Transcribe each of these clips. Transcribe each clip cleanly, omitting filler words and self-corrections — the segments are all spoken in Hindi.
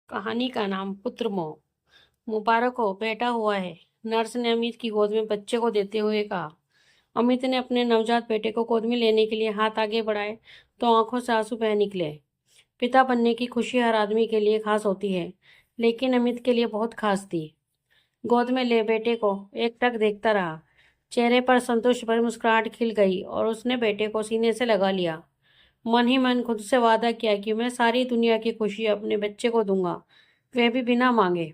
कहानी का नाम पुत्र मोह। मुबारक हो, बेटा हुआ है। नर्स ने अमित की गोद में बच्चे को देते हुए कहा। अमित ने अपने नवजात बेटे को गोद में लेने के लिए हाथ आगे बढ़ाए तो आंखों से आंसू बह निकले। पिता बनने की खुशी हर आदमी के लिए खास होती है, लेकिन अमित के लिए बहुत खास थी। गोद में ले बेटे को एकटक देखता रहा। चेहरे पर संतोष भरी मुस्कुराहट खिल गई और उसने बेटे को सीने से लगा लिया। मन ही मन खुद से वादा किया कि मैं सारी दुनिया की खुशी अपने बच्चे को दूंगा, वह भी बिना मांगे।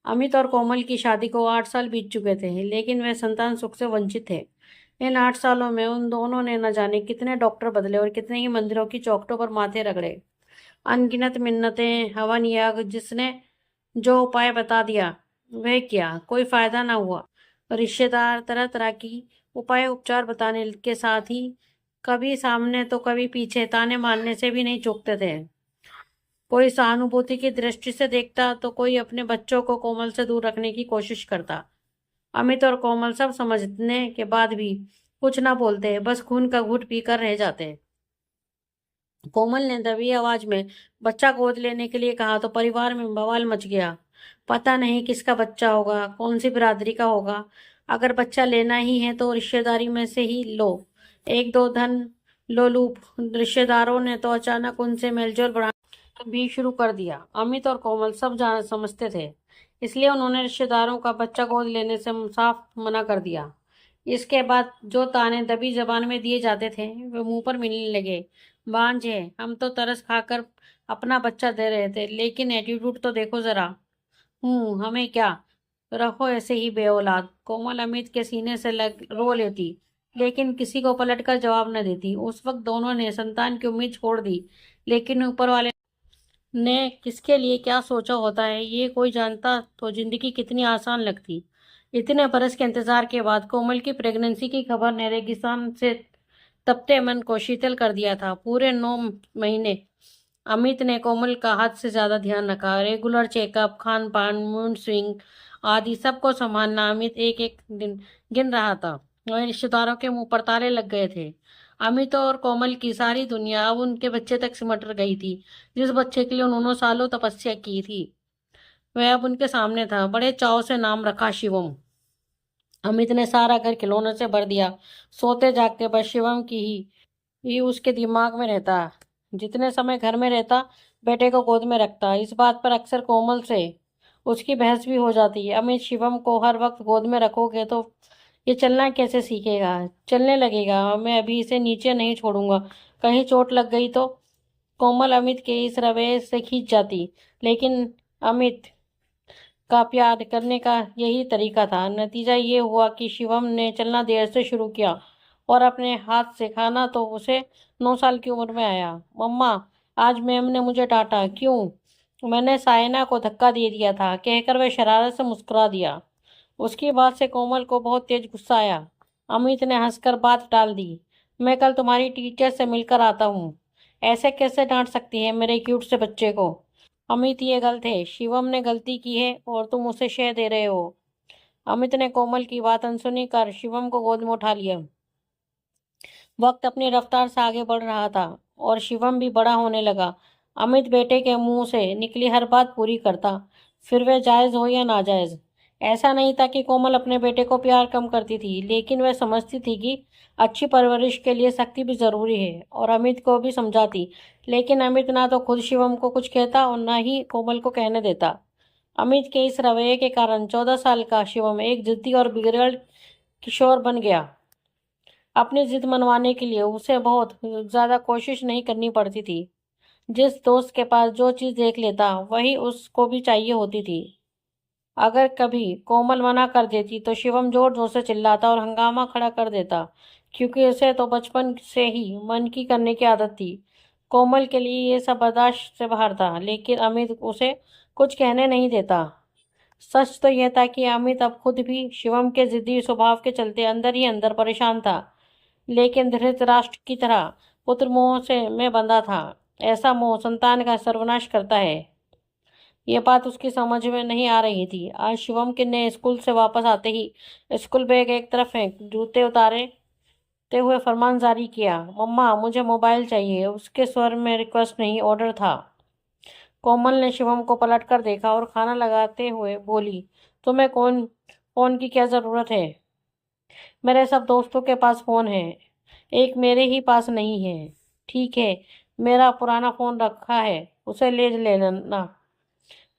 अमित और कोमल की शादी को 8 साल बीत चुके थे, लेकिन वे संतान सुख से वंचित थे। इन 8 सालों में उन दोनों ने न जाने कितने डॉक्टर बदले और कितने ही मंदिरों की चौखटों पर माथे रगड़े। अनगिनत मिन्नतें, हवन याग, जिसने जो उपाय बता दिया वह किया, कोई फायदा ना हुआ। रिश्तेदार तरह तरह की उपाय उपचार बताने के साथ ही कभी सामने तो कभी पीछे ताने मारने से भी नहीं चूकते थे। कोई सहानुभूति की दृष्टि से देखता तो कोई अपने बच्चों को कोमल से दूर रखने की कोशिश करता। अमित और कोमल सब समझने के बाद भी कुछ ना बोलते, बस खून का घूंट पीकर रह जाते। कोमल ने दबी आवाज में बच्चा गोद लेने के लिए कहा तो परिवार में बवाल मच गया। पता नहीं किसका बच्चा होगा, कौन सी बिरादरी का होगा। अगर बच्चा लेना ही है तो रिश्तेदारी में से ही लो। एक दो धन लोलूप रिश्तेदारों ने तो अचानक उनसे मेलजोल बढ़ाना भी शुरू कर दिया। अमित और कोमल सब जान समझते थे, इसलिए उन्होंने रिश्तेदारों का बच्चा गोद लेने से साफ मना कर दिया। इसके बाद जो ताने दबी जबान में दिए जाते थे वे मुंह पर मिलने लगे। बांझ है, हम तो तरस खाकर अपना बच्चा दे रहे थे, लेकिन एटीट्यूड तो देखो जरा। हमें क्या, रखो ऐसे ही बेऔलाद। कोमल अमित के सीने से लग रो लेती, लेकिन किसी को पलट कर जवाब न देती। उस वक्त दोनों ने संतान की उम्मीद छोड़ दी, लेकिन ऊपर वाले ने किसके लिए क्या सोचा होता है ये कोई जानता तो जिंदगी कितनी आसान लगती। इतने बरस के इंतजार के बाद कोमल की प्रेगनेंसी की खबर ने रेगिस्तान से तपते मन को शीतल कर दिया था। पूरे 9 महीने अमित ने कोमल का हाथ से ज्यादा ध्यान रखा। रेगुलर चेकअप, खान पान, मूड स्विंग आदि सबको संभालना अमित एक एक दिन गिन रहा था। वह रिश्तेदारों के मुंह पर ताले लग गए थे। अमित और कोमल की सारी दुनिया अब उनके बच्चे तक सिमट गई थी। जिस बच्चे के लिए उन्होंने सालों तपस्या की थी वह अब उनके सामने था। बड़े चाव से नाम रखा शिवम। अमित ने सारा घर खिलौनों से भर दिया। सोते जागते बस शिवम की ही उसके दिमाग में रहता। जितने समय घर में रहता बेटे को गोद में रखता। इस बात पर अक्सर कोमल से उसकी बहस भी हो जाती है। अमित, शिवम को हर वक्त गोद में रखोगे तो ये चलना कैसे सीखेगा? चलने लगेगा। मैं अभी इसे नीचे नहीं छोड़ूंगा, कहीं चोट लग गई तो। कोमल अमित के इस रवैये से खींच जाती, लेकिन अमित का प्यार करने का यही तरीका था। नतीजा ये हुआ कि शिवम ने चलना देर से शुरू किया और अपने हाथ से खाना तो उसे 9 साल की उम्र में आया। मम्मा, आज मैम ने मुझे डांटा। क्यों? मैंने सायना को धक्का दे दिया था, कहकर वह शरारत से मुस्कुरा दिया। उसकी बात से कोमल को बहुत तेज गुस्सा आया। अमित ने हंसकर बात टाल दी। मैं कल तुम्हारी टीचर से मिलकर आता हूँ। ऐसे कैसे डांट सकती है मेरे क्यूट से बच्चे को? अमित, ये गलत है। शिवम ने गलती की है और तुम उसे शह दे रहे हो। अमित ने कोमल की बात अनसुनी कर शिवम को गोद में उठा लिया। वक्त अपनी रफ्तार से आगे बढ़ रहा था और शिवम भी बड़ा होने लगा। अमित बेटे के मुंह से निकली हर बात पूरी करता, फिर वह जायज हो या नाजायज। ऐसा नहीं था कि कोमल अपने बेटे को प्यार कम करती थी, लेकिन वह समझती थी कि अच्छी परवरिश के लिए सख्ती भी जरूरी है, और अमित को भी समझाती। लेकिन अमित ना तो खुद शिवम को कुछ कहता और ना ही कोमल को कहने देता। अमित के इस रवैये के कारण 14 साल का शिवम एक जिद्दी और बिगड़ैल किशोर बन गया। अपनी जिद मनवाने के लिए उसे बहुत ज्यादा कोशिश नहीं करनी पड़ती थी। जिस दोस्त के पास जो चीज देख लेता वही उसको भी चाहिए होती थी। अगर कभी कोमल मना कर देती तो शिवम जोर जोर से चिल्लाता और हंगामा खड़ा कर देता, क्योंकि उसे तो बचपन से ही मन की करने की आदत थी। कोमल के लिए ये सब बर्दाश्त से बाहर था, लेकिन अमित उसे कुछ कहने नहीं देता। सच तो यह था कि अमित अब खुद भी शिवम के जिद्दी स्वभाव के चलते अंदर ही अंदर परेशान था, लेकिन धृतराष्ट्र की तरह पुत्र मोह से में बंधा था। ऐसा मोह संतान का सर्वनाश करता है। ये बात उसकी समझ में नहीं आ रही थी। आज शिवम के ने स्कूल से वापस आते ही स्कूल बैग एक तरफ फेंक जूते उतारते हुए फरमान जारी किया। मम्मा, मुझे मोबाइल चाहिए। उसके स्वर में रिक्वेस्ट नहीं, ऑर्डर था। कोमल ने शिवम को पलटकर देखा और खाना लगाते हुए बोली, तुम्हें फोन की क्या जरूरत है? मेरे सब दोस्तों के पास फोन है, एक मेरे ही पास नहीं है। ठीक है, मेरा पुराना फोन रखा है, उसे ले लेना।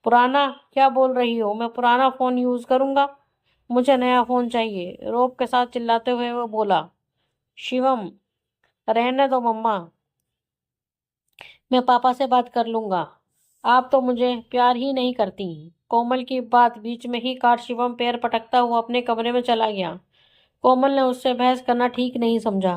पुराना? क्या बोल रही हो? मैं पुराना फोन यूज करूंगा? मुझे नया फोन चाहिए, रोब के साथ चिल्लाते हुए वो बोला। शिवम, रहने दो मम्मा, मैं पापा से बात कर लूंगा। आप तो मुझे प्यार ही नहीं करती। कोमल की बात बीच में ही काट शिवम पैर पटकता हुआ अपने कमरे में चला गया। कोमल ने उससे बहस करना ठीक नहीं समझा।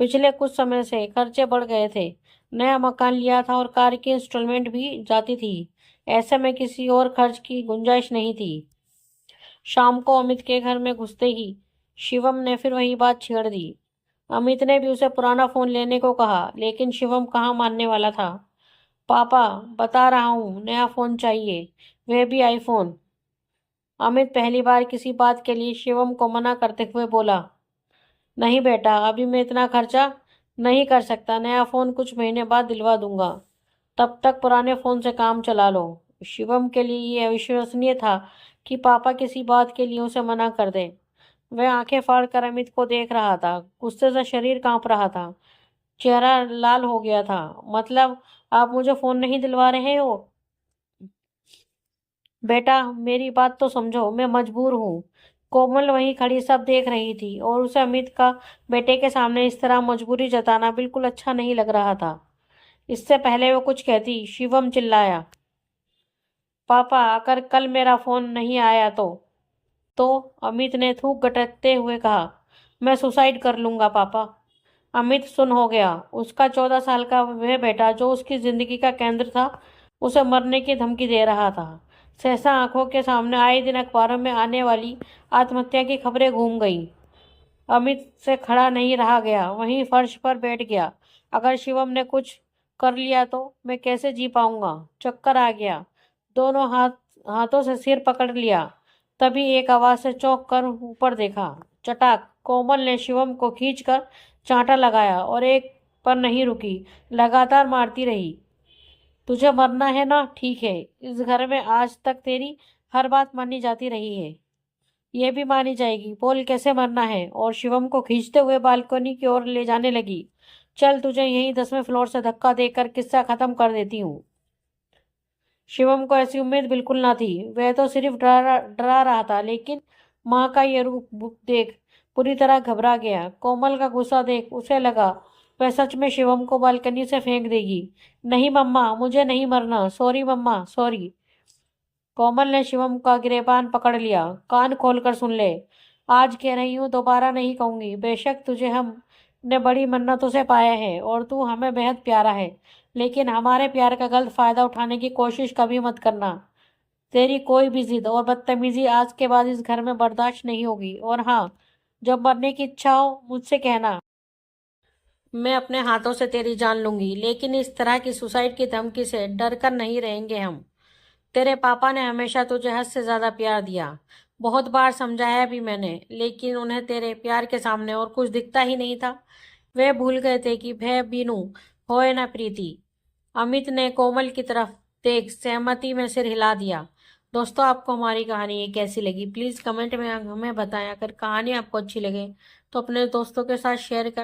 पिछले कुछ समय से खर्चे बढ़ गए थे। नया मकान लिया था और कार की इंस्टॉलमेंट भी जाती थी। ऐसे में किसी और खर्च की गुंजाइश नहीं थी। शाम को अमित के घर में घुसते ही शिवम ने फिर वही बात छेड़ दी। अमित ने भी उसे पुराना फोन लेने को कहा, लेकिन शिवम कहाँ मानने वाला था। पापा, बता रहा हूँ, नया फोन चाहिए, वह भी आईफोन। अमित पहली बार किसी बात के लिए शिवम को मना करते हुए बोला, नहीं बेटा, अभी मैं इतना खर्चा नहीं कर सकता। नया फोन कुछ महीने बाद दिलवा दूंगा, तब तक पुराने फोन से काम चला लो। शिवम के लिए ये अविश्वसनीय था कि पापा किसी बात के लिए उसे मना कर दे। वह आंखें फाड़कर अमित को देख रहा था। गुस्से से शरीर कांप रहा था, चेहरा लाल हो गया था। मतलब, आप मुझे फोन नहीं दिलवा रहे हो? बेटा, मेरी बात तो समझो, मैं मजबूर हूँ। कोमल वहीं खड़ी सब देख रही थी और उसे अमित का बेटे के सामने इस तरह मजबूरी जताना बिल्कुल अच्छा नहीं लग रहा था। इससे पहले वो कुछ कहती, शिवम चिल्लाया, पापा, अगर कल मेरा फोन नहीं आया तो अमित ने थूक गटकते हुए कहा, मैं सुसाइड कर लूंगा पापा। अमित सुन हो गया। उसका 14 साल का वह बेटा जो उसकी जिंदगी का केंद्र था, उसे मरने की धमकी दे रहा था। सहसा आंखों के सामने आए दिन अखबारों में आने वाली आत्महत्या की खबरें घूम गईं। अमित से खड़ा नहीं रहा गया, वहीं फर्श पर बैठ गया। अगर शिवम ने कुछ कर लिया तो मैं कैसे जी पाऊंगा? चक्कर आ गया। दोनों हाथों से सिर पकड़ लिया। तभी एक आवाज से चौंक कर ऊपर देखा। चटाक, कोमल ने शिवम को खींचकर चांटा लगाया और एक पर नहीं रुकी, लगातार मारती रही। तुझे मरना है ना? ठीक है, इस घर में आज तक तेरी हर बात मानी जाती रही है, ये भी मानी जाएगी। बोल, कैसे मरना है? और शिवम को खींचते हुए बालकनी की ओर ले जाने लगी। चल, तुझे यहीं 10वें फ्लोर से धक्का देकर किस्सा खत्म कर देती हूँ। शिवम को ऐसी उम्मीद बिल्कुल ना थी। वह तो सिर्फ डरा डरा रहा था, लेकिन माँ का ये रूप देख पूरी तरह घबरा गया। कोमल का गुस्सा देख उसे लगा वह सच में शिवम को बालकनी से फेंक देगी। नहीं मम्मा, मुझे नहीं मरना, सॉरी मम्मा, सॉरी। कोमल ने शिवम का गिरेबान पकड़ लिया। कान खोलकर सुन ले, आज कह रही हूँ, दोबारा नहीं कहूंगी। बेशक तुझे हमने बड़ी मन्नतों से पाया है और तू हमें बेहद प्यारा है, लेकिन हमारे प्यार का गलत फायदा उठाने की कोशिश कभी मत करना। तेरी कोई भी जिद और बदतमीजी आज के बाद इस घर में बर्दाश्त नहीं होगी। और हाँ, जब मरने की इच्छा हो मुझसे कहना, मैं अपने हाथों से तेरी जान लूंगी। लेकिन इस तरह की सुसाइड की धमकी से डर कर नहीं रहेंगे हम। तेरे पापा ने हमेशा तुझे हद से ज्यादा प्यार दिया, बहुत बार समझाया भी मैंने, लेकिन उन्हें तेरे प्यार के सामने और कुछ दिखता ही नहीं था। वे भूल गए थे कि भय बिनु होए न प्रीति। अमित ने कोमल की तरफ देख सहमति में सिर हिला दिया। दोस्तों, आपको हमारी कहानी ये कैसी लगी? प्लीज कमेंट में हमें बताएं। अगर कहानी आपको अच्छी लगे तो अपने दोस्तों के साथ शेयर कर